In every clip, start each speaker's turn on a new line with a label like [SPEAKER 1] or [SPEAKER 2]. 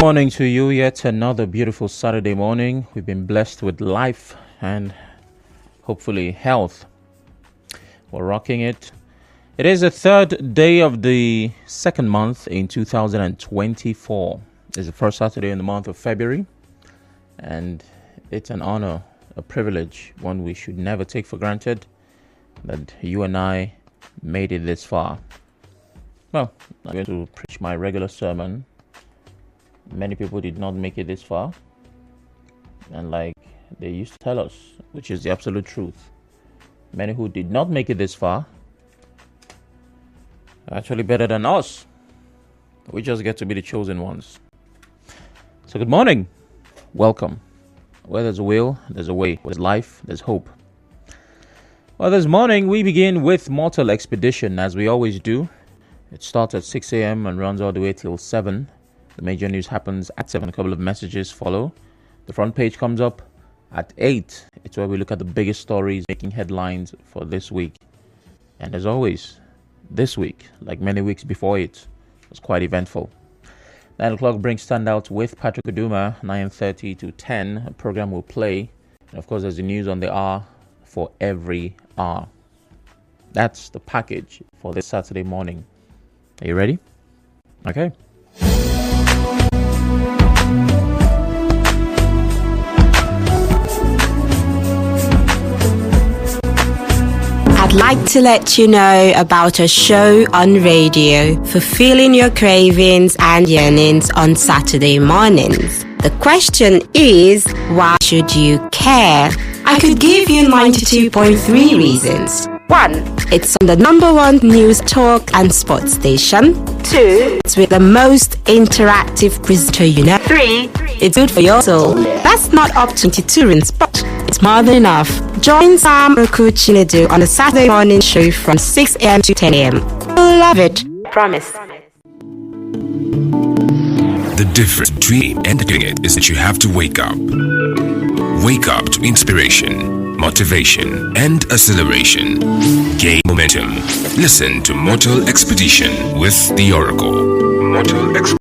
[SPEAKER 1] Morning to you. Yet another beautiful Saturday morning. We've been blessed with life and hopefully health. We're rocking it. It is the third day of the second month in 2024. It's the first Saturday in the month of February, and it's an honor, a privilege, one we should never take for granted, that you and I made it this far. Well, I'm going to preach my regular sermon. Many people did not make it this far, and like they used to tell us, which is the absolute truth, many who did not make it this far are actually better than us. We just get to be the chosen ones. So good morning. Welcome. Where there's a will, there's a way. Where there's life, there's hope. Well, this morning we begin with Mortal Expedition, as we always do. It starts at 6 a.m. and runs all the way till 7. The major news happens at 7. A couple of messages follow. The front page comes up at 8. It's where we look at the biggest stories making headlines for this week. And as always, this week, like many weeks before it, was quite eventful. 9 o'clock brings Standout with Patrick Uduma. 9:30 to 10, a program will play. And of course, there's the news on the hour for every hour. That's the package for this Saturday morning. Are you ready? Okay.
[SPEAKER 2] I'd like to let you know about a show on radio, fulfilling your cravings and yearnings on Saturday mornings. The question is, why should you care? I could give you 92.3 reasons. 1. It's on the number 1 news talk and sports station. 2. It's with the most interactive presenter you know. 3. It's good for your soul. That's not up to 22 in spot. It's more than enough. Join Sam Roku Chinedu on the Saturday morning show from 6 a.m. to 10 a.m. You'll love it. Promise.
[SPEAKER 3] The difference between and doing it is that you have to wake up. Wake up to inspiration, motivation, and acceleration. Gain momentum. Listen to Mortal Expedition with the Oracle. Mortal Expedition.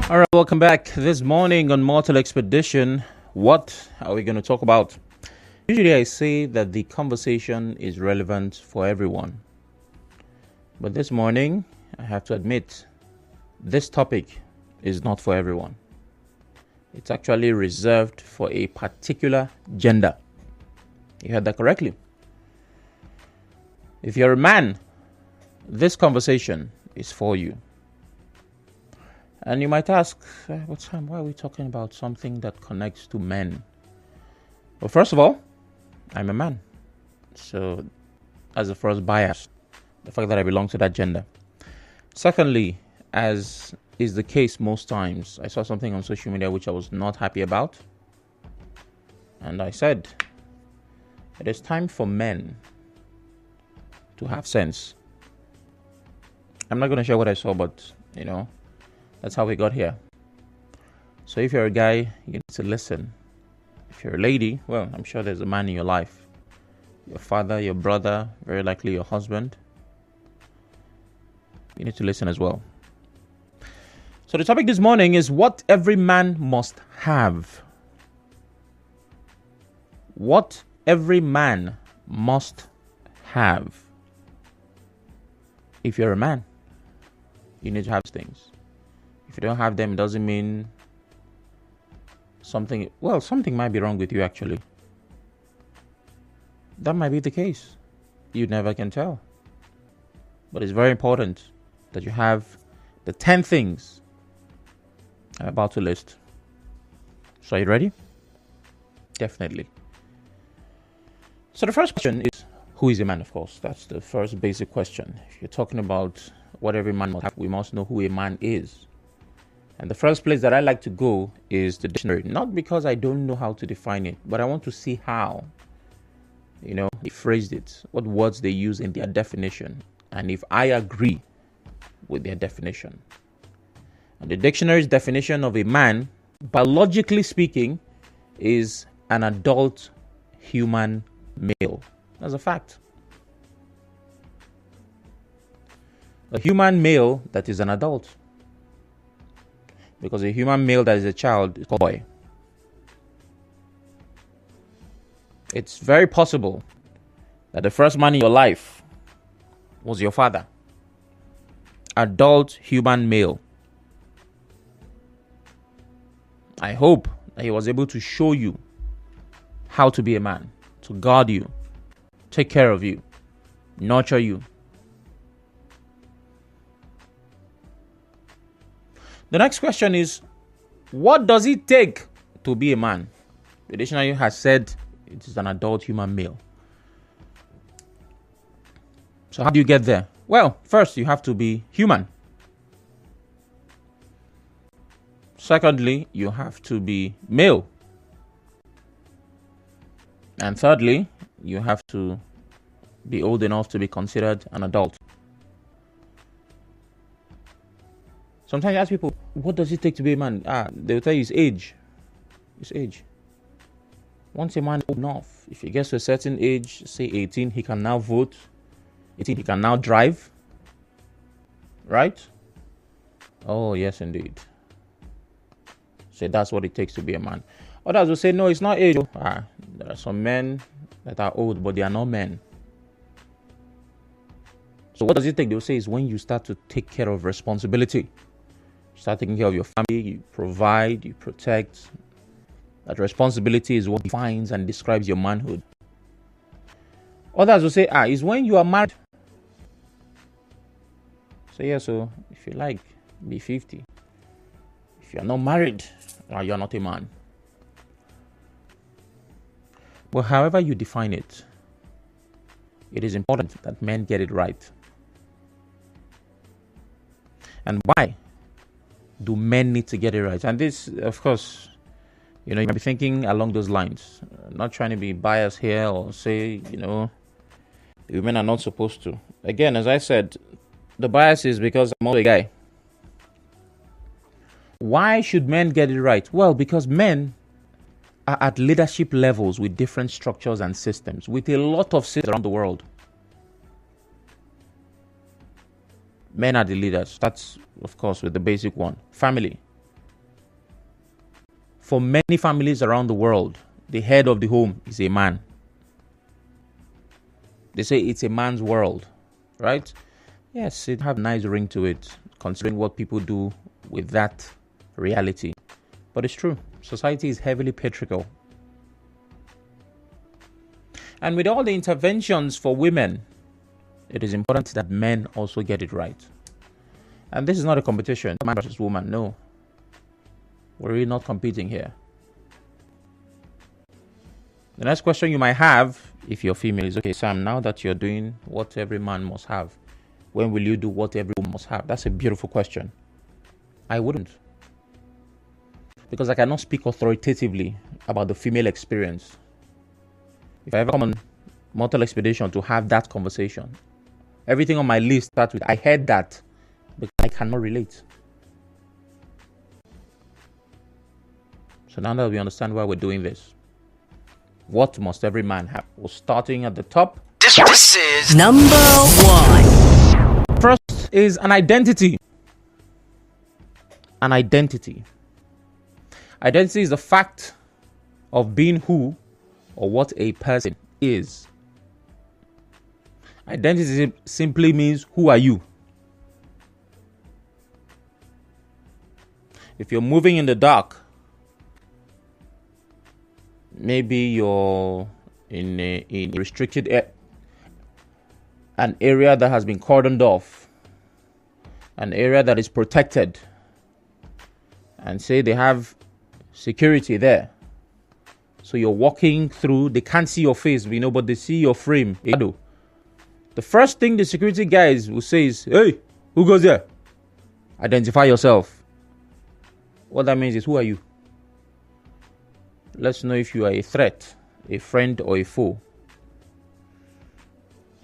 [SPEAKER 1] All right, welcome back. This morning on Mortal Expedition, what are we going to talk about? Usually I say that the conversation is relevant for everyone. But this morning, I have to admit, this topic is not for everyone. It's actually reserved for a particular gender. You heard that correctly. If you're a man, this conversation is for you. And you might ask, why are we talking about something that connects to men? Well, first of all, I'm a man. So, as the first bias, the fact that I belong to that gender. Secondly, as is the case most times, I saw something on social media which I was not happy about. And I said, it is time for men to have sense. I'm not going to share what I saw, but, that's how we got here. So if you're a guy, you need to listen. If you're a lady, well, I'm sure there's a man in your life. Your father, your brother, very likely your husband. You need to listen as well. So the topic this morning is what every man must have. What every man must have. If you're a man, you need to have things. If you don't have them, it doesn't mean something might be wrong with you actually. That might be the case. You never can tell. But it's very important that you have the 10 things I'm about to list. So are you ready? Definitely. So the first question is, who is a man? Of course, that's the first basic question. If you're talking about what every man must have, we must know who a man is. And the first place that I like to go is the dictionary. Not because I don't know how to define it, but I want to see how, they phrased it, what words they use in their definition, and if I agree with their definition. And the dictionary's definition of a man, biologically speaking, is an adult human male. That's a fact. A human male that is an adult. Because a human male that is a child is called boy. It's very possible that the first man in your life was your father. Adult human male. I hope that he was able to show you how to be a man, to guard you, take care of you, nurture you. The next question is, what does it take to be a man? The dictionary has said it is an adult human male. So how do you get there? Well, first you have to be human. Secondly, you have to be male. And thirdly, you have to be old enough to be considered an adult. Sometimes you ask people, what does it take to be a man? They'll tell you it's age. It's age. Once a man is old enough, if he gets to a certain age, say 18, he can now vote. 18, he can now drive. Right? Oh, yes, indeed. So that's what it takes to be a man. Others will say, no, it's not age. There are some men that are old, but they are not men. So what does it take? They'll say is when you start to take care of responsibility. Start taking care of your family, you provide, you protect. That responsibility is what defines and describes your manhood. Others will say, it's when you are married. So yeah, so if you like, be 50. If you are not married, you are not a man. But however you define it, it is important that men get it right. And why do men need to get it right? And this, of course, you might be thinking along those lines. Not trying to be biased here or say, women are not supposed to. Again, as I said, the bias is because I'm also a guy. Why should men get it right? Well, because men are at leadership levels with different structures and systems, with a lot of systems around the world. Men are the leaders. That's, of course, with the basic one. Family. For many families around the world, the head of the home is a man. They say it's a man's world, right? Yes, it has a nice ring to it, considering what people do with that reality. But it's true. Society is heavily patriarchal. And with all the interventions for women, it is important that men also get it right. And this is not a competition, man versus woman, no. We're really not competing here. The next question you might have, if you're female, is, okay, Sam, now that you're doing what every man must have, when will you do what every woman must have? That's a beautiful question. I wouldn't. Because I cannot speak authoritatively about the female experience. If I ever come on Mortal Expedition to have that conversation, everything on my list starts with, I heard that, but I cannot relate. So now that we understand why we're doing this, what must every man have? We're starting at the top.
[SPEAKER 4] This is number one.
[SPEAKER 1] First is an identity. An identity. Identity is the fact of being who or what a person is. Identity simply means, who are you? If you're moving in the dark, maybe you're in a restricted an area that has been cordoned off, an area that is protected, and say they have security there. So you're walking through, they can't see your face, but they see your frame. The first thing the security guys will say is, hey, who goes there? Identify yourself. What that means is, who are you? Let's know if you are a threat, a friend, or a foe.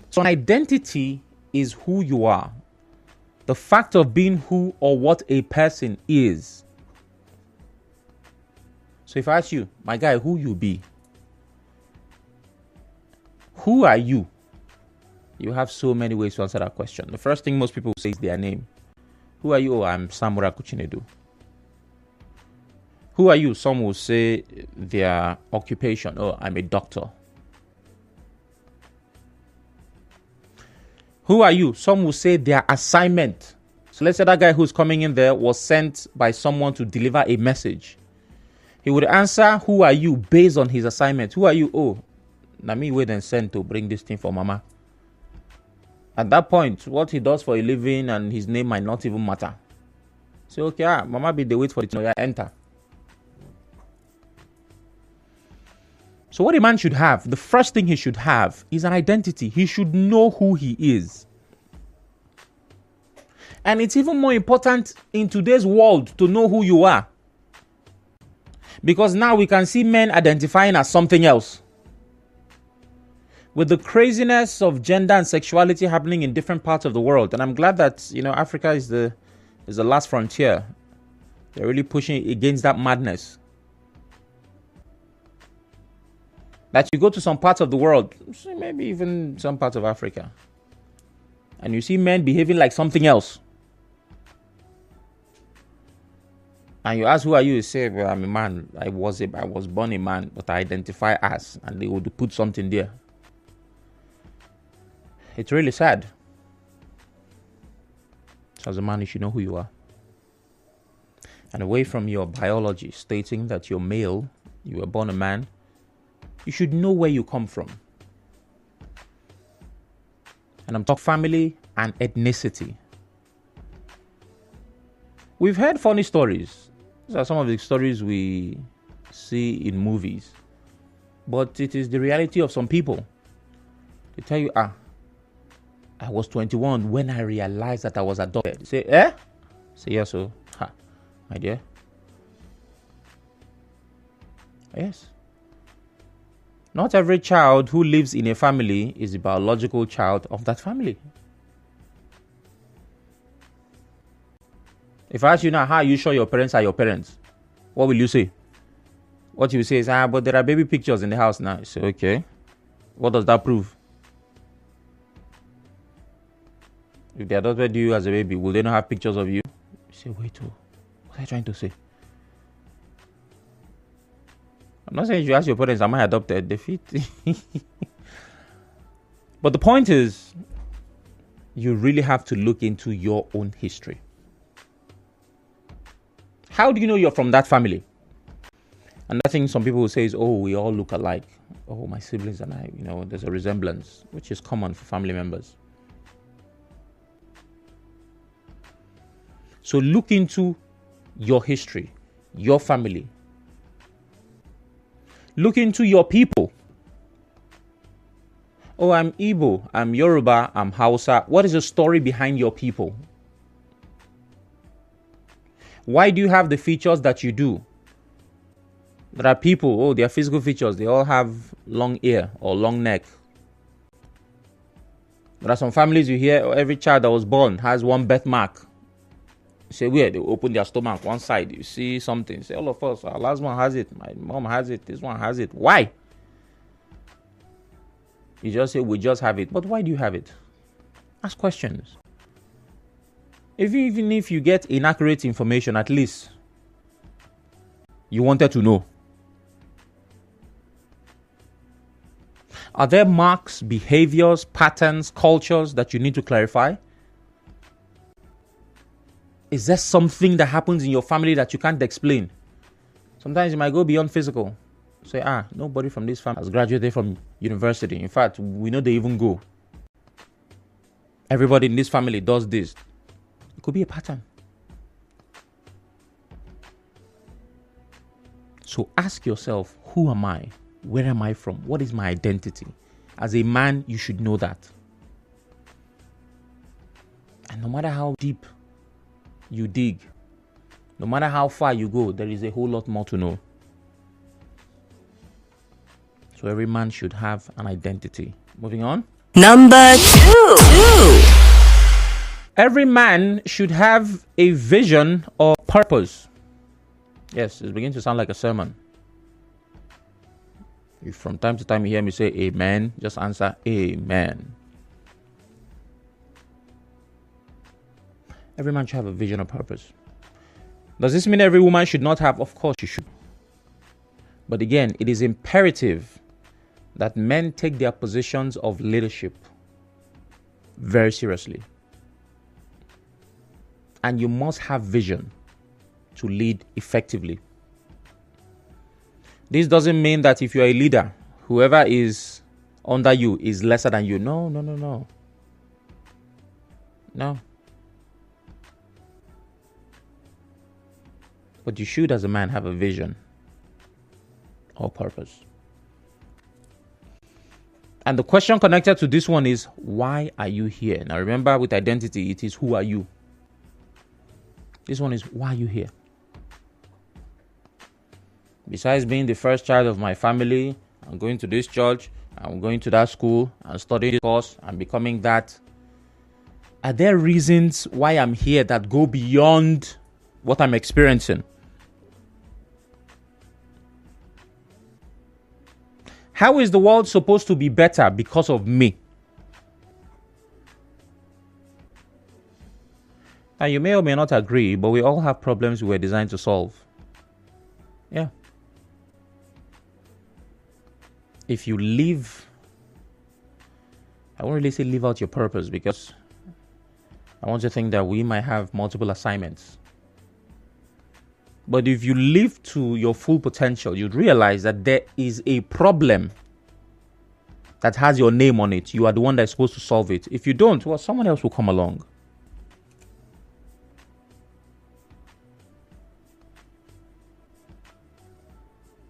[SPEAKER 1] So an identity is who you are. The fact of being who or what a person is. So if I ask you, my guy, who you be? Who are you? You have so many ways to answer that question. The first thing most people say is their name. Who are you? Oh, I'm Samura Kuchinedu. Who are you? Some will say their occupation. Oh, I'm a doctor. Who are you? Some will say their assignment. So let's say that guy who's coming in there was sent by someone to deliver a message. He would answer, who are you, based on his assignment. Who are you? Oh, na me wait and send to bring this thing for mama. At that point, what he does for a living and his name might not even matter. So, okay, mama be the wait for it. No, enter. So what a man should have, the first thing he should have is an identity. He should know who he is. And it's even more important in today's world to know who you are. Because now we can see men identifying as something else. With the craziness of gender and sexuality happening in different parts of the world. And I'm glad that, Africa is the last frontier. They're really pushing against that madness. That you go to some parts of the world, maybe even some parts of Africa, and you see men behaving like something else. And you ask, who are you? You say, well, I'm a man. I was born a man, but I identify as, and they would put something there. It's really sad. So as a man, you should know who you are. And away from your biology stating that you're male, you were born a man, you should know where you come from. And I'm talking family and ethnicity. We've heard funny stories. These are some of the stories we see in movies. But it is the reality of some people. They tell you, I was 21 when I realized that I was adopted. You say, eh? Say, yes, so. My dear. Yes. Not every child who lives in a family is the biological child of that family. If I ask you now, how are you sure your parents are your parents? What will you say? What you say is, but there are baby pictures in the house now. You say, okay. What does that prove? If they adopted you as a baby, will they not have pictures of you? You say, wait, what are you trying to say? I'm not saying you ask your parents, am I adopted? Defeat. But the point is, you really have to look into your own history. How do you know you're from that family? And I think some people will say is, oh, we all look alike. Oh, my siblings and I, there's a resemblance, which is common for family members. So look into your history, your family. Look into your people. Oh, I'm Igbo, I'm Yoruba, I'm Hausa. What is the story behind your people? Why do you have the features that you do? There are people, their physical features, they all have long ear or long neck. There are some families you hear, every child that was born has one birthmark. You say, where? They open their stomach, one side, you see something. You say, all of us, our last one has it, my mom has it, this one has it. Why? You just say, we just have it. But why do you have it? Ask questions. Even if you get inaccurate information, at least you wanted to know. Are there marks, behaviors, patterns, cultures that you need to clarify? Is there something that happens in your family that you can't explain? Sometimes you might go beyond physical. Say, nobody from this family has graduated from university. In fact, we know they even go. Everybody in this family does this. It could be a pattern. So ask yourself, who am I? Where am I from? What is my identity? As a man, you should know that. And no matter how deep you dig, No matter how far you go, there is a whole lot more to know. So every man should have an identity. Moving on.
[SPEAKER 4] Number 2.
[SPEAKER 1] Every man should have a vision or purpose. Yes, it's beginning to sound like a sermon. If from time to time you hear me say amen, just answer amen. Every man should have a vision or purpose. Does this mean every woman should not have? Of course you should. But again, it is imperative that men take their positions of leadership very seriously. And you must have vision to lead effectively. This doesn't mean that if you're a leader, whoever is under you is lesser than you. No. No. But you should, as a man, have a vision or purpose. And the question connected to this one is, why are you here? Now remember, with identity, it is who are you? This one is, why are you here? Besides being the first child of my family, I'm going to this church, I'm going to that school, I'm studying this course, I'm becoming that. Are there reasons why I'm here that go beyond what I'm experiencing? How is the world supposed to be better because of me? Now, you may or may not agree, but we all have problems we were designed to solve. Yeah. If you live, I won't really say live out your purpose, because I want to think that we might have multiple assignments. But if you live to your full potential, you'd realize that there is a problem that has your name on it. You are the one that's supposed to solve it. If you don't, well, someone else will come along.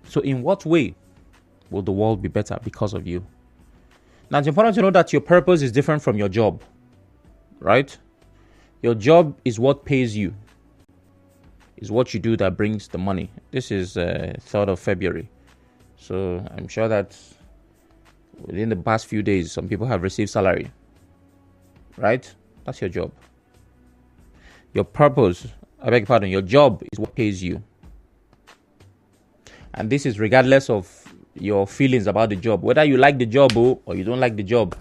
[SPEAKER 1] So in what way will the world be better because of you? Now, it's important to know that your purpose is different from your job, right? Your job is what pays you. Is what you do that brings the money. This is 3rd of February. So I'm sure that within the past few days, some people have received salary. Right? That's your job. Your purpose, I beg your pardon, your job is what pays you. And this is regardless of your feelings about the job. Whether you like the job or you don't like the job.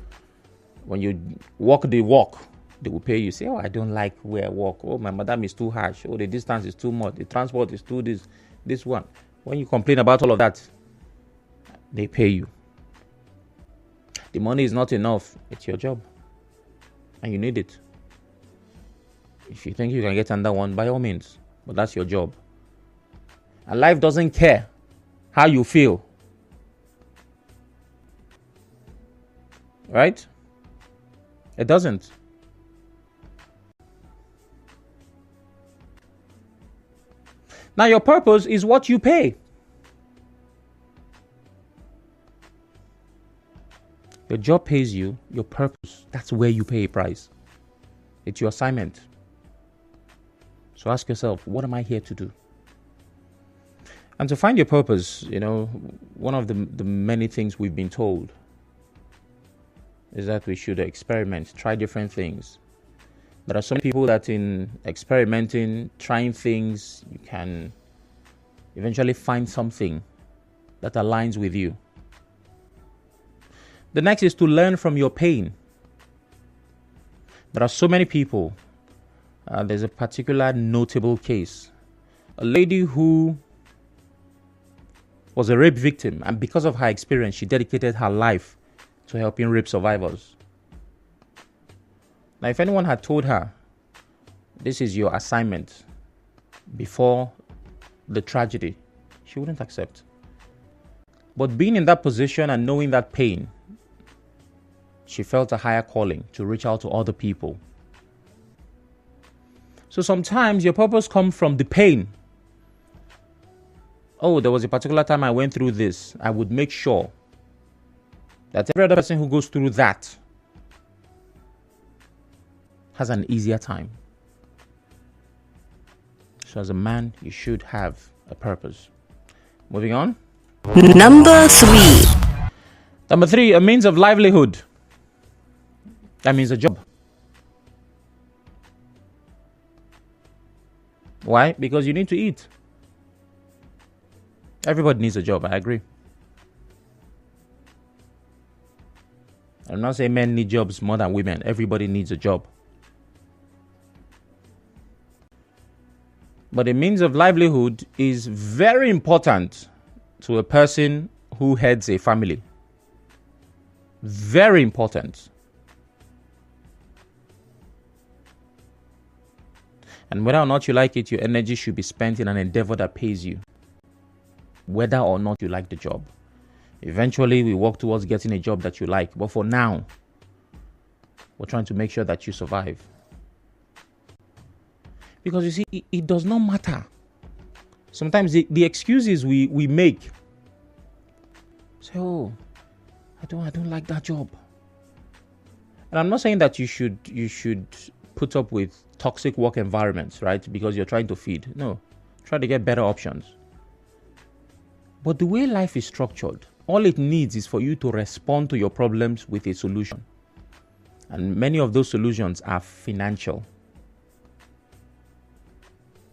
[SPEAKER 1] When you walk the walk, they will pay you. Say, oh, I don't like where I walk. Oh, my madam is too harsh. Oh, the distance is too much. The transport is too this one. When you complain about all of that, they pay you. The money is not enough. It's your job. And you need it. If you think you can get under one, by all means. But that's your job. And life doesn't care how you feel. Right? It doesn't. Now, your purpose is what you pay. Your job pays you. Your purpose, that's where you pay a price. It's your assignment. So ask yourself, what am I here to do? And to find your purpose, one of the many things we've been told is that we should experiment, try different things. There are some people that in experimenting, trying things, you can eventually find something that aligns with you. The next is to learn from your pain. There are so many people. There's a particular notable case. A lady who was a rape victim, and because of her experience, she dedicated her life to helping rape survivors. Now, if anyone had told her, this is your assignment before the tragedy, she wouldn't accept. But being in that position and knowing that pain, she felt a higher calling to reach out to other people. So sometimes your purpose comes from the pain. Oh, there was a particular time I went through this. I would make sure that every other person who goes through that has an easier time. So as a man, you should have a purpose. Moving on.
[SPEAKER 4] Number 3.
[SPEAKER 1] Number 3, a means of livelihood. That means a job. Why? Because you need to eat. Everybody needs a job, I agree. I'm not saying men need jobs more than women. Everybody needs a job. But a means of livelihood is very important to a person who heads a family. Very important. And whether or not you like it, your energy should be spent in an endeavor that pays you. Whether or not you like the job. Eventually, we work towards getting a job that you like. But for now, we're trying to make sure that you survive. Because you see, it does not matter. Sometimes the excuses we make. Say, oh, I don't like that job. And I'm not saying that you should put up with toxic work environments, right? Because you're trying to feed. No, try to get better options. But the way life is structured, all it needs is for you to respond to your problems with a solution. And many of those solutions are financial.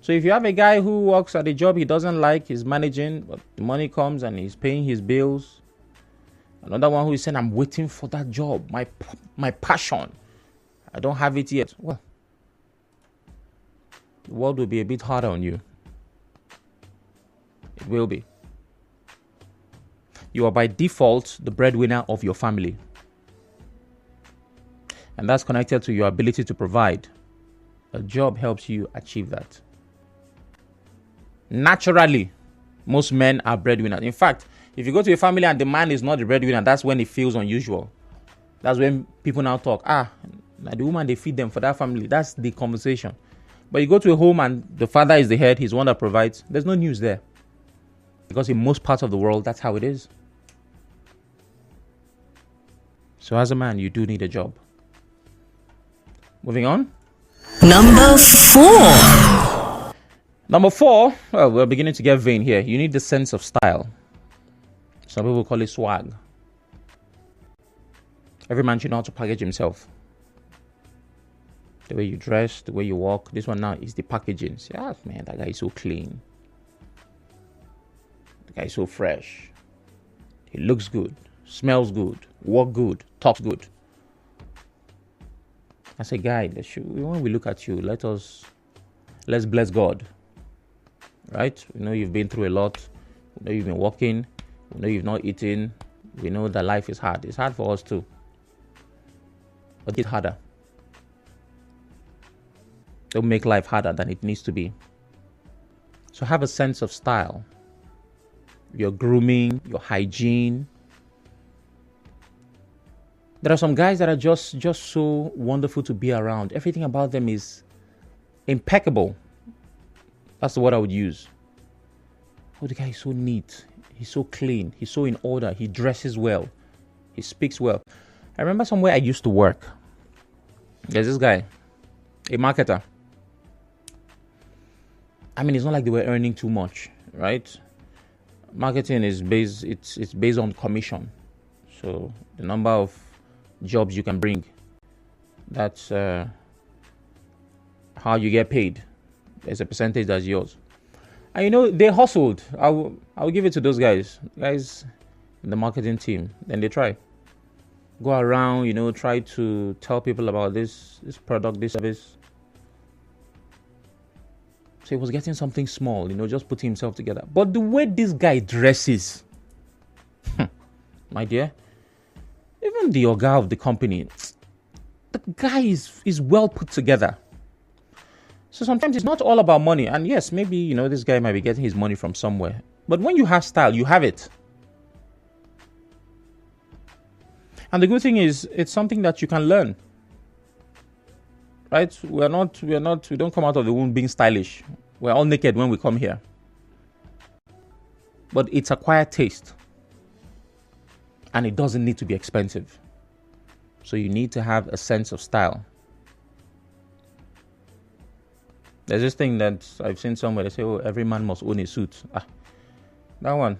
[SPEAKER 1] So if you have a guy who works at a job he doesn't like, he's managing, but the money comes and he's paying his bills. Another one who is saying, I'm waiting for that job, my passion. I don't have it yet. Well, the world will be a bit harder on you. It will be. You are by default the breadwinner of your family. And that's connected to your ability to provide. A job helps you achieve that. Naturally, most men are breadwinners. In fact, if you go to a family and the man is not the breadwinner, that's when it feels unusual. That's when people now talk, the woman, they feed them for that family. That's the conversation. But you go to a home and the father is the head, he's the one that provides. There's no news there. Because in most parts of the world, that's how it is. So as a man, you do need a job. Moving on.
[SPEAKER 4] Number 4.
[SPEAKER 1] Number 4, well, we're beginning to get vain here. You need the sense of style. Some people call it swag. Every man should know how to package himself. The way you dress, the way you walk. This one now is the packaging. See, man, that guy is so clean. The guy is so fresh. He looks good, smells good, walk good, talks good. As a guy, when we look at you, let's bless God. Right? We know you've been through a lot. We know you've been walking. We know you've not eaten. We know that life is hard. It's hard for us too. But it's harder. Don't make life harder than it needs to be. So have a sense of style. Your grooming, your hygiene. There are some guys that are just so wonderful to be around. Everything about them is impeccable. That's the word I would use. Oh, the guy is so neat. He's so clean. He's so in order. He dresses well. He speaks well. I remember somewhere I used to work. There's this guy, a marketer. I mean, it's not like they were earning too much, right? Marketing is it's based on commission. So the number of jobs you can bring, that's how you get paid. There's a percentage that's yours. And they hustled. I will give it to those guys in the marketing team. Then they try. Go around, try to tell people about this product, this service. So he was getting something small, just putting himself together. But the way this guy dresses, my dear, even the Oga of the company, the guy is well put together. So sometimes it's not all about money. And yes, maybe, this guy might be getting his money from somewhere. But when you have style, you have it. And the good thing is, it's something that you can learn. Right? We don't come out of the womb being stylish. We're all naked when we come here. But it's acquired taste. And it doesn't need to be expensive. So you need to have a sense of style. There's this thing that I've seen somewhere. They say, "Oh, every man must own a suit." That one,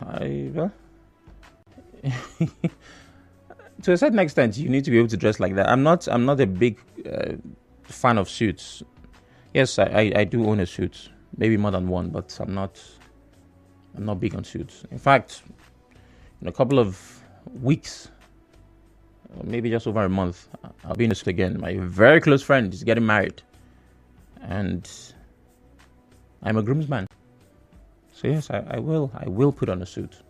[SPEAKER 1] to a certain extent, you need to be able to dress like that. I'm not a big fan of suits. Yes, I do own a suit, maybe more than one, but I'm not big on suits. In fact, in a couple of weeks, or maybe just over a month, I'll be in a suit again. My very close friend is getting married, and I'm a groomsman. So yes, I will put on a suit.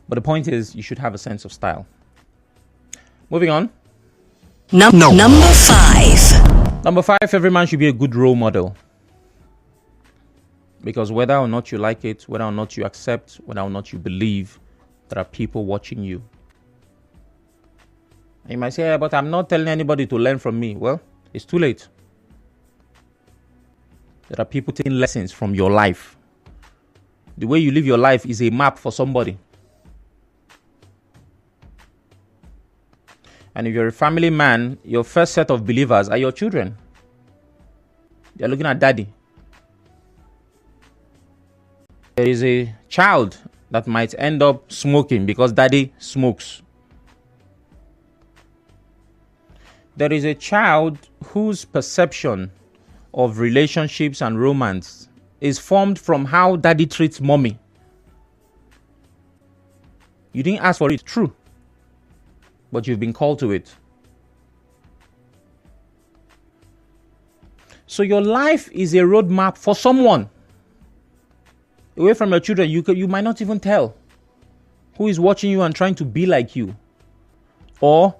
[SPEAKER 1] But the point is, you should have a sense of style. Moving on.
[SPEAKER 4] Number 5.
[SPEAKER 1] Number 5, every man should be a good role model. Because whether or not you like it, whether or not you accept, whether or not you believe, there are people watching you. And you might say, yeah, but I'm not telling anybody to learn from me. Well, it's too late. There are people taking lessons from your life. The way you live your life is a map for somebody. And if you're a family man, your first set of believers are your children. They're looking at daddy. There is a child that might end up smoking because daddy smokes. There is a child whose perception of relationships and romance is formed from how daddy treats mommy. You didn't ask for it, true, but you've been called to it. So your life is a roadmap for someone. Away from your children, you might not even tell who is watching you and trying to be like you. Or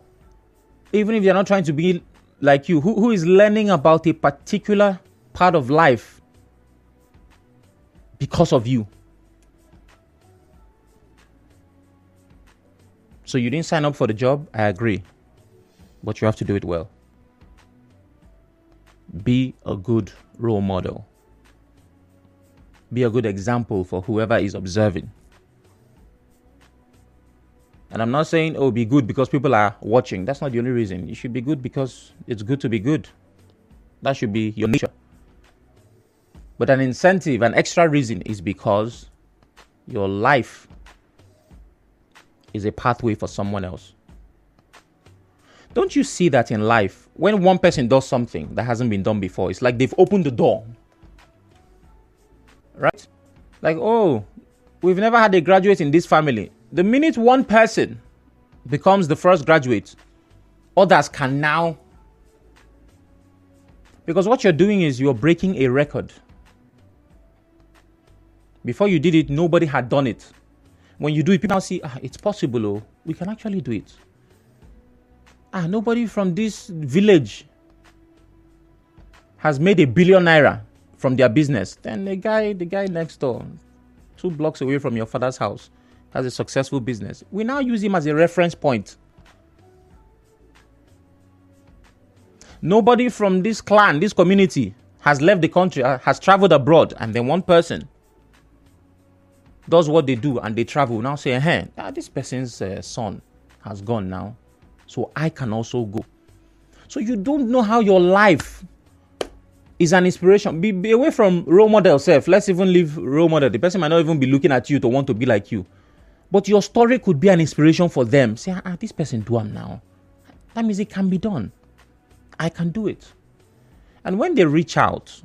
[SPEAKER 1] even if they're not trying to be like you, who is learning about a particular part of life because of you. So you didn't sign up for the job, I agree. But you have to do it well. Be a good role model. Be a good example for whoever is observing. And I'm not saying, oh, be good because people are watching. That's not the only reason. You should be good because it's good to be good. That should be your nature. But an incentive, an extra reason is because your life is a pathway for someone else. Don't you see that in life? When one person does something that hasn't been done before, it's like they've opened the door. Right? Like, oh, we've never had a graduate in this family. The minute one person becomes the first graduate, others can now. Because what you're doing is you're breaking a record. Before you did it, nobody had done it. When you do it, people now see, it's possible, oh, we can actually do it. Nobody from this village has made $1 billion naira from their business. Then the guy next door, 2 blocks away from your father's house, has a successful business. We now use him as a reference point. Nobody from this clan, this community, has left the country, has traveled abroad, and then one person does what they do and they travel. Now say, hey, this person's son has gone now, so I can also go. So you don't know how your life is an inspiration. Be away from role model self. Let's even leave role model. The person might not even be looking at you to want to be like you. But your story could be an inspiration for them. Say, this person do it now. That means it can be done. I can do it. And when they reach out,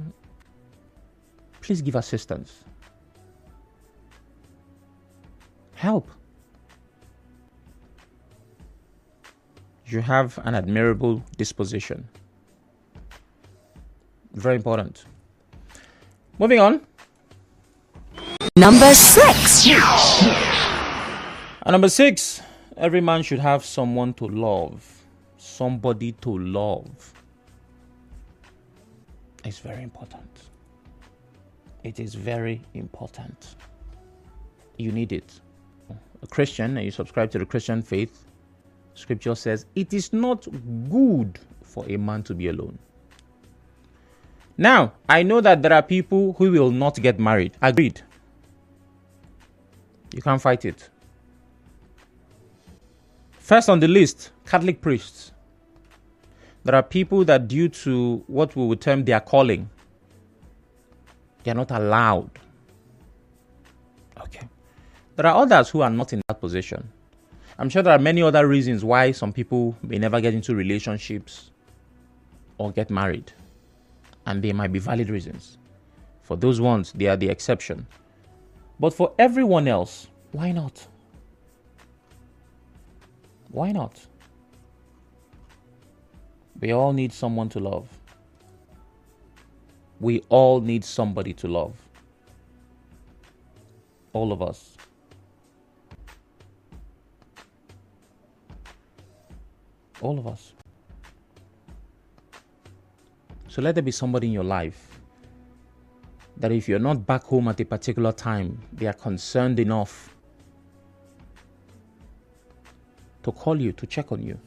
[SPEAKER 1] please give assistance. Help. You have an admirable disposition. Very important. Moving on.
[SPEAKER 4] Number 6.
[SPEAKER 1] And number 6, every man should have someone to love. Somebody to love. It's very important. It is very important. You need it. A Christian, and you subscribe to the Christian faith, Scripture says, it is not good for a man to be alone. Now, I know that there are people who will not get married. Agreed. You can't fight it. First on the list, Catholic priests. There are people that due to what we would term their calling, They're not allowed. Okay. There are others who are not in that position. I'm sure there are many other reasons why some people may never get into relationships or get married. And they might be valid reasons. For those ones, they are the exception. But for everyone else, why not? Why not? We all need someone to love. We all need somebody to love. All of us. All of us. So let there be somebody in your life that if you're not back home at a particular time, they are concerned enough to call you, to check on you.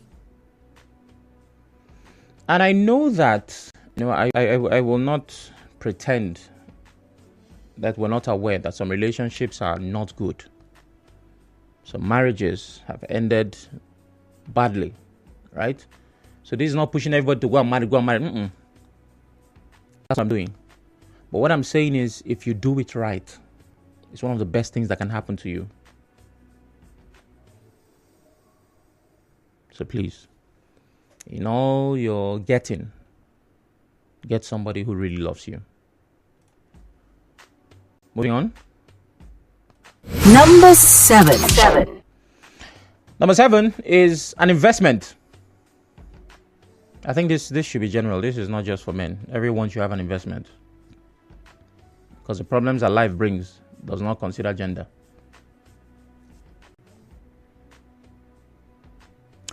[SPEAKER 1] And I know that, I will not pretend that we're not aware that some relationships are not good. Some marriages have ended badly, right? So this is not pushing everybody to go and marry. That's what I'm doing. But what I'm saying is, if you do it right, it's one of the best things that can happen to you. So please, in all you're getting, get somebody who really loves you. Moving on.
[SPEAKER 4] Number 7.
[SPEAKER 1] Number 7 is an investment. I think this should be general. This is not just for men. Everyone should have an investment. Because the problems that life brings does not consider gender.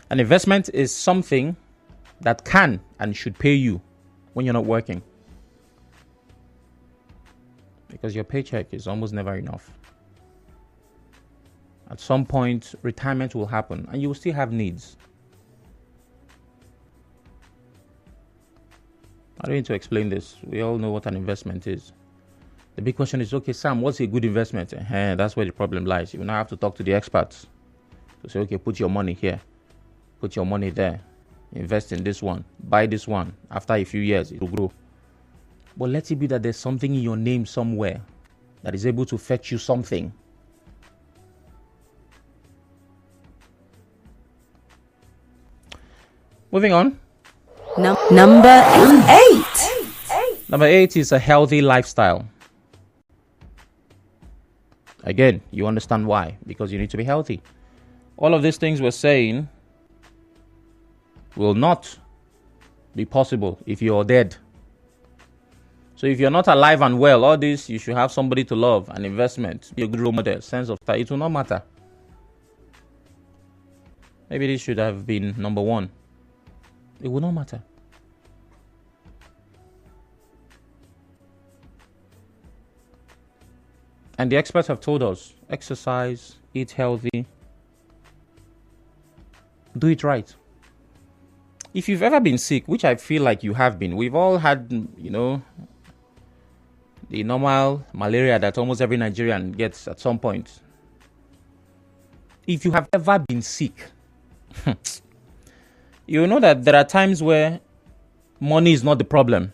[SPEAKER 1] An investment is something that can and should pay you when you're not working. Because your paycheck is almost never enough. At some point, retirement will happen and you will still have needs. I don't need to explain this. We all know what an investment is. The big question is, okay, Sam, what's a good investment? That's where the problem lies. You now have to talk to the experts to say, okay, put your money here, put your money there, invest in this one, buy this one. After a few years, it will grow. But let it be that there's something in your name somewhere that is able to fetch you something. Moving on.
[SPEAKER 4] Number 8.
[SPEAKER 1] Number 8 is a healthy lifestyle. Again, you understand why. Because you need to be healthy. All of these things we're saying will not be possible if you're dead. So if you're not alive and well, all this, you should have somebody to love, an investment, be a good role model, sense of style. It will not matter. Maybe this should have been number 1. It will not matter. And the experts have told us, exercise, eat healthy, do it right. If you've ever been sick, which I feel like you have been, we've all had, the normal malaria that almost every Nigerian gets at some point. If you have ever been sick, you know that there are times where money is not the problem.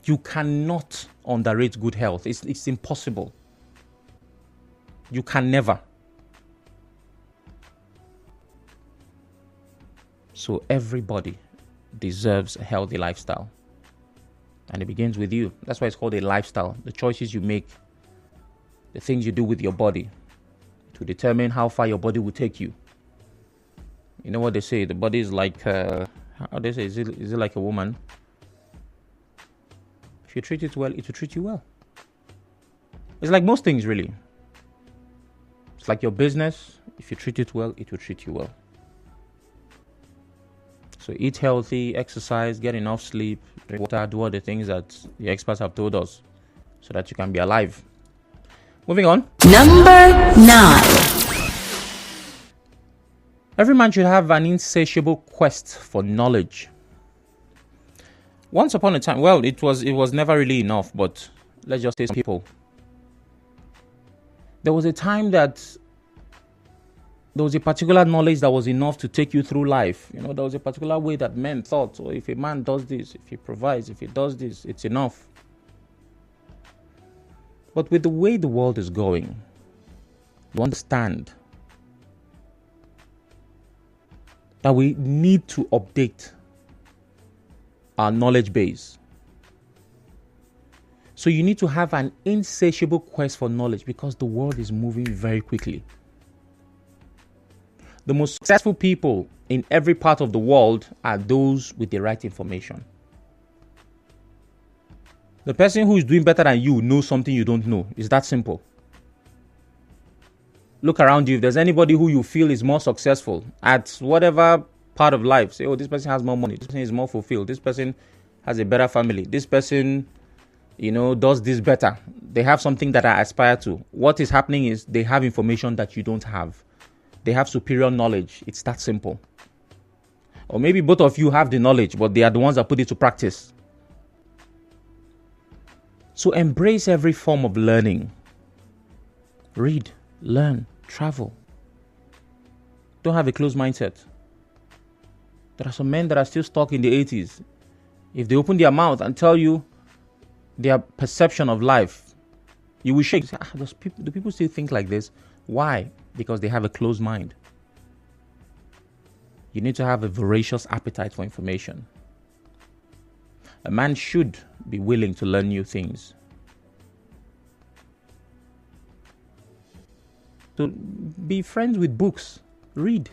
[SPEAKER 1] You cannot underrate good health. It's impossible. You can never. So everybody deserves a healthy lifestyle. And it begins with you. That's why it's called a lifestyle. The choices you make, the things you do with your body, to determine how far your body will take you. You know what they say? The body is like, how they say, is it like a woman? If you treat it well, it will treat you well. It's like most things, really. It's like your business. If you treat it well, it will treat you well. So eat healthy, exercise, get enough sleep, drink water, do all the things that the experts have told us so that you can be alive. Moving on.
[SPEAKER 4] Number 9.
[SPEAKER 1] Every man should have an insatiable quest for knowledge. Once upon a time, well, it was never really enough, but let's just say some people. There was a time that there was a particular knowledge that was enough to take you through life. There was a particular way that men thought, or if a man does this, if he provides, if he does this, it's enough. But with the way the world is going, you understand that we need to update our knowledge base. So you need to have an insatiable quest for knowledge because the world is moving very quickly. The most successful people in every part of the world are those with the right information. The person who is doing better than you knows something you don't know. It's that simple. Look around you. If there's anybody who you feel is more successful at whatever part of life, say, oh, this person has more money. This person is more fulfilled. This person has a better family. This person, does this better. They have something that I aspire to. What is happening is they have information that you don't have. They have superior knowledge. It's that simple. Or maybe both of you have the knowledge, but they are the ones that put it to practice. So embrace every form of learning. Read, learn, travel. Don't have a closed mindset. There are some men that are still stuck in the 80s. If they open their mouth and tell you their perception of life, you will shake. Do people still think like this? Why? Because they have a closed mind. You need to have a voracious appetite for information. A man should be willing to learn new things. So be friends with books. Read.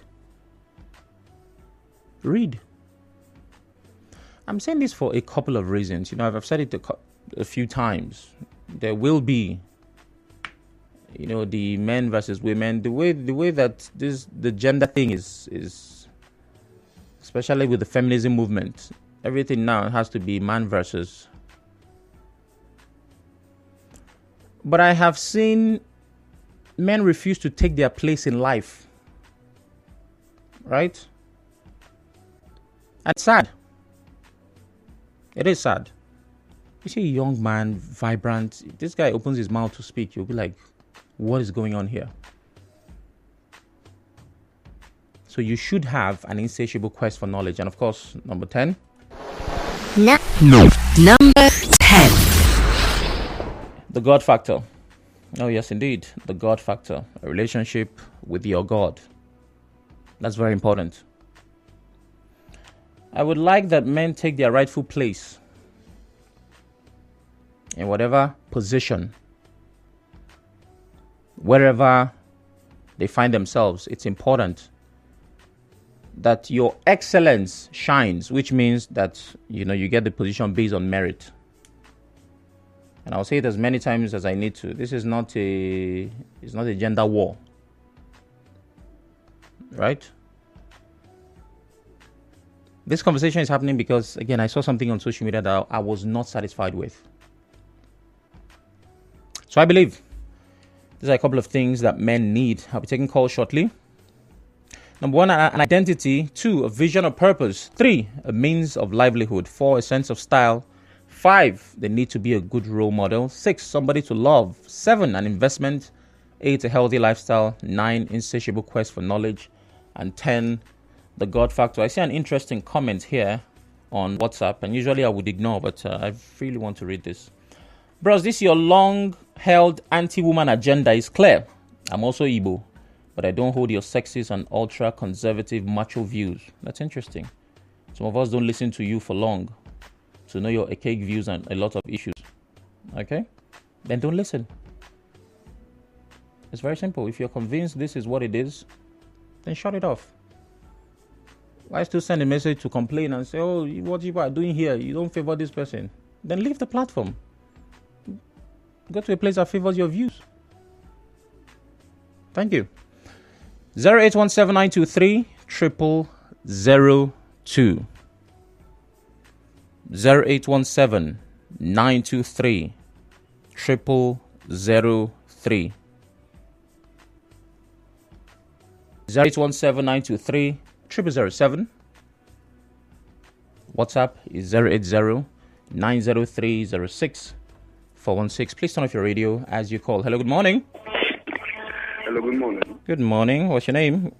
[SPEAKER 1] I'm saying this for a couple of reasons. I've said it a few times. There will be, the men versus women. The way that the gender thing is, especially with the feminism movement, everything now has to be man versus. But I have seen men refuse to take their place in life. Right? And sad. It is sad. You see a young man, vibrant. This guy opens his mouth to speak. You'll be like, what is going on here? So you should have an insatiable quest for knowledge. And of course, number 10.
[SPEAKER 4] No. Number 10.
[SPEAKER 1] The God factor. Oh, yes, indeed. The God factor. A relationship with your God. That's very important. I would like that men take their rightful place in whatever position, wherever they find themselves. It's important that your excellence shines, which means that you get the position based on merit. And I'll say it as many times as I need to. This is not a gender war, right? This conversation is happening because, again, I saw something on social media that I was not satisfied with. So I believe these are a couple of things that men need. I'll be taking calls shortly. Number 1, an identity. 2, a vision or purpose. 3, a means of livelihood. 4, a sense of style. 5, they need to be a good role model. 6, somebody to love. 7, an investment. 8, a healthy lifestyle. 9, insatiable quest for knowledge. And 10, the God factor. I see an interesting comment here on WhatsApp, and usually I would ignore, but I really want to read this. Bros, this your long-held anti-woman agenda is clear. I'm also Igbo, but I don't hold your sexist and ultra-conservative macho views. That's interesting. Some of us don't listen to you for long to know your archaic views on a lot of issues. Okay? Then don't listen. It's very simple. If you're convinced this is what it is, then shut it off. Why still send a message to complain and say, oh, what you are doing here, you don't favor this person? Then leave the platform. Go to a place that favors your views. Thank you. 0817923 0002. 0817923 0003. 0817923 0007. WhatsApp is 080-903-06-416. Please turn off your radio as you call. Hello, good morning.
[SPEAKER 5] Hello, good morning.
[SPEAKER 1] Good morning. What's your name?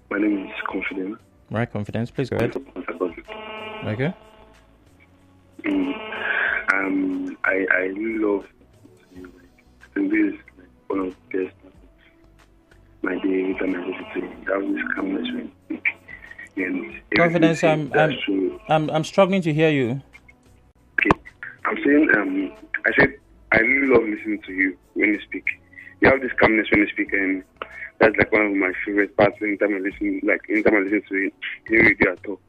[SPEAKER 5] My name is Confidence.
[SPEAKER 1] Right, Confidence. Please go ahead. Okay.
[SPEAKER 5] I really love you. And this is one of the best my day every time I listen to you. That was this calmness when you speak. And
[SPEAKER 1] Confidence, I'm struggling to hear you.
[SPEAKER 5] Okay. I'm saying I said I really love listening to you when you speak. You have this calmness when you speak, and that's like one of my favorite parts anytime I listen to you radio at all.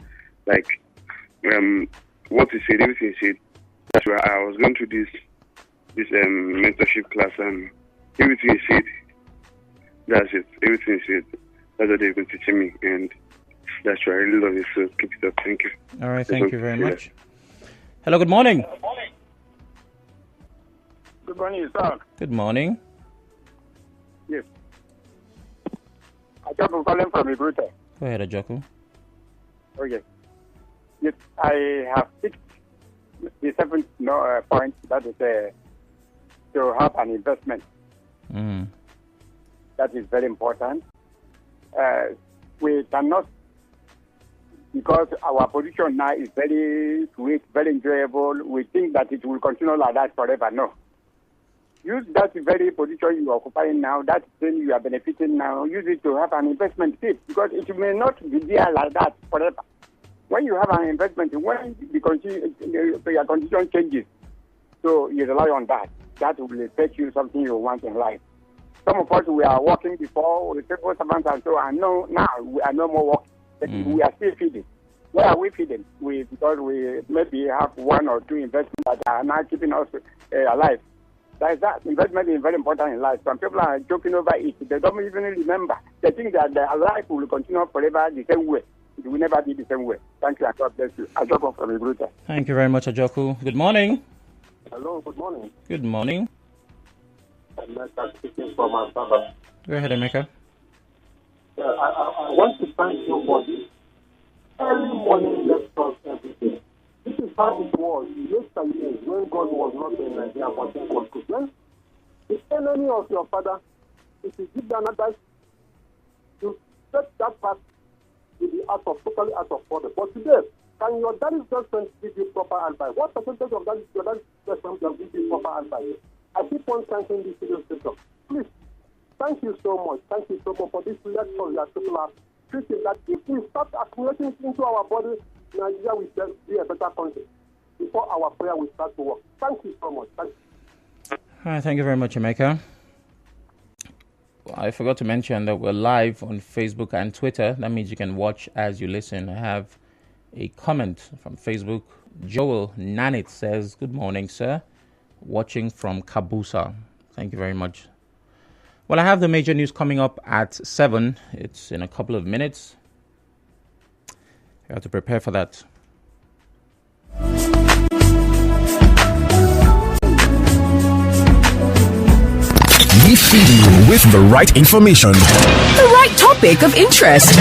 [SPEAKER 5] Like what you said, everything you said. That's why I was going through this mentorship class, and everything you said, that's it. Everything you said, that's what they've been teaching me, and that's why I really love it. So keep it up. Thank you.
[SPEAKER 1] All right, thank you very much. Hello, good morning.
[SPEAKER 6] Good morning, sir.
[SPEAKER 1] Good morning.
[SPEAKER 6] Yes. I just calling from Ibruta.
[SPEAKER 1] Go ahead, Ajoku.
[SPEAKER 6] Okay. Yes, I have picked the seventh point, that is to have an investment. That is very important. We cannot, because our position now is very sweet, very enjoyable, we think that it will continue like that forever. No. Use that very position you are occupying now, that thing you are benefiting now, use it to have an investment tip, because it may not be there like that forever. When you have an investment, when your condition changes, so you rely on that. That will fetch you something you want in life. Some of us, we are working before, we civil servants and so on. No, now we are no more working. But we are still feeding. Where are we feeding? Because we maybe have one or two investments that are now keeping us alive. That investment is very important in life. Some people are joking over it. They don't even remember. They think that their life will continue forever the same way. It will never be the same way. Thank you and God bless you. Ajoku from Ibruta.
[SPEAKER 1] Thank you very much, Ajoku. Good morning.
[SPEAKER 7] Hello, good morning.
[SPEAKER 1] Good morning.
[SPEAKER 7] I'm speaking from my brother.
[SPEAKER 1] Go ahead, Emeka.
[SPEAKER 7] I want to thank you for this. Every morning lectures, everything. This is how it was yesterday when God was not in Nigeria, but in God could. When the enemy of your father, if you give them advice, you set that path to the totally out of order. But today, can your daddy's girlfriend give you proper advice? What percentage of that is your daddy's girlfriend will give you proper advice? I keep on thanking this video system. Please, thank you so much. Thank you so much for this lecture that people are treating, that if we start accumulating it into our body, Nigeria will be a better country. Before our prayer will start to work. Thank you so much. Thank you.
[SPEAKER 1] All right, thank you very much, Emeka. I forgot to mention that we're live on Facebook and Twitter. That means you can watch as you listen. I have a comment from Facebook. Joel Nanit says, good morning, sir. Watching from Kabusa. Thank you very much. Well, I have the major news coming up at 7. It's in a couple of minutes. You have to prepare for that.
[SPEAKER 8] We feed you with the right information.
[SPEAKER 4] The right topic of interest.